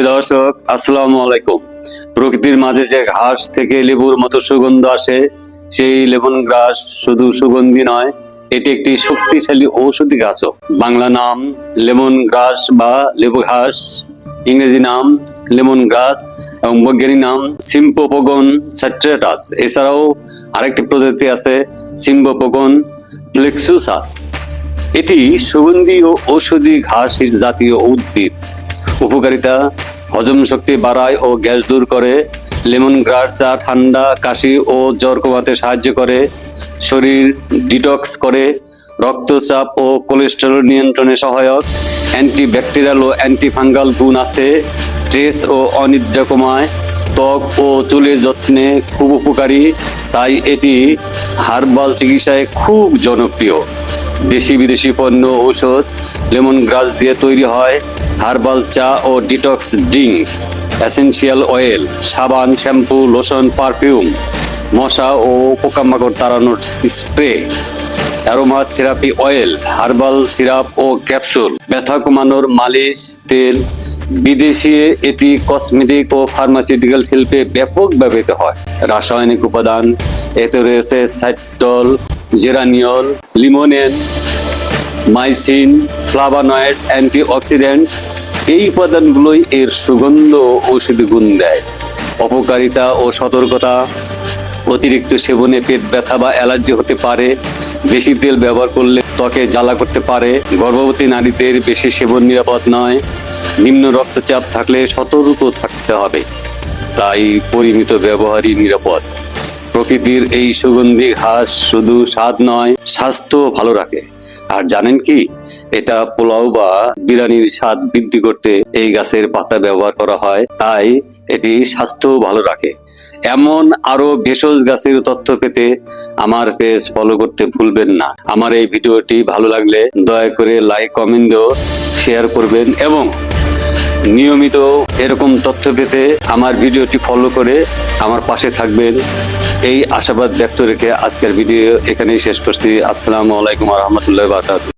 প্রিয় দর্শক, আসসালামু আলাইকুম। প্রকৃতির মাঝে যে ঘাস থেকে লেবুর মতো সুগন্ধ আসে, সেই লেমন গ্রাস শুধু সুগন্ধি নয়, এটি একটি শক্তিশালী ঔষধি গাছও। বাংলা নাম লেমন গ্রাস বা লেবু ঘাস, ইংরেজি নাম লেমন গ্রাস এবং বৈজ্ঞানিক নাম সিম্পোপগন স্যাট্রেটাস। এছাড়াও আরেকটি প্রজাতি আছে সিম্পোপগন প্লেক্সুসাস। এটি সুগন্ধি ও ঔষধি ঘাস জাতীয় উদ্ভিদ। উপকারিতা: হজম শক্তি বাড়ায় ও গ্যাস দূর করে। লেমন গ্রাস চা ঠান্ডা, কাশি ও জ্বর কমাতে সাহায্য করে। শরীর ডিটক্স করে। রক্তচাপ ও কোলেস্টেরল নিয়ন্ত্রণে সহায়ক। অ্যান্টিব্যাকটেরিয়াল ও অ্যান্টিফাঙ্গাল গুণ আছে। স্ট্রেস ও অনিদ্রা কমায়। ত্বক ও চুলের যত্নে খুব উপকারী, তাই এটি হার্বাল চিকিৎসায় খুব জনপ্রিয়। দেশি বিদেশি পণ্য ঔষধ লেমন গ্রাস দিয়ে তৈরি হয় হার্বাল চা ও ডিটক্স ড্রিঙ্ক, এসেনশিয়াল অয়েল, সাবান, শ্যাম্পু, লোশন, পারফিউম, মশা ও পোকামাকড় তাড়ানোর spray, aromatherapy oil, herbal syrup ও ক্যাপসুল, ব্যথা কমানোর মালিশ তেল। বিদেশে এটি কসমেটিক ও ফার্মাসিউটিক্যাল শিল্পে ব্যাপক ব্যবহৃত হয়। রাসায়নিক উপাদান: এতে রয়েছে সাইটল, জেরানিয়ল, লিমোনেন, মাইসিন, ফ্লাভানয়েডস, অ্যান্টিঅক্সিডেন্টস। এই উপাদানগুলোই এর সুগন্ধ ও ঔষধি গুণ দেয়। অপকারিতা ও সতর্কতা: অতিরিক্ত সেবনে পেট ব্যথা বা অ্যালার্জি হতে পারে। বেশি তেল ব্যবহার করলে ত্বকে জ্বালা করতে পারে। গর্ভবতী নারীদের বেশি সেবন নিরাপদ নয়। নিম্ন রক্তচাপ থাকলে সতর্ক থাকতে হবে, তাই পরিমিত ব্যবহারই নিরাপদ। প্রকৃতির এই সুগন্ধি ঘাস শুধু স্বাদ নয়, স্বাস্থ্য ভালো রাখে। আর জানেন কি, এটা পোলাও বা বিরিয়ানির স্বাদ বৃদ্ধি করতে এই গাছের পাতা ব্যবহার করা হয়, তাই এটি স্বাস্থ্য ভালো রাখে। এমন আরো ভেষজ গাছের তথ্য পেতে আমার পেজ ফলো করতে ভুলবেন না। আমার এই ভিডিওটি ভালো লাগলে দয়া করে লাইক, কমেন্ট ও শেয়ার করবেন এবং নিয়মিত এরকম তথ্য পেতে আমার ভিডিওটি ফলো করে আমার পাশে থাকবেন, এই আশাবাদ ব্যক্ত রেখে আজকের ভিডিও এখানেই শেষ করছি। আসসালামু আলাইকুম ওয়া রাহমাতুল্লাহি ওয়া বারাকাতুহু।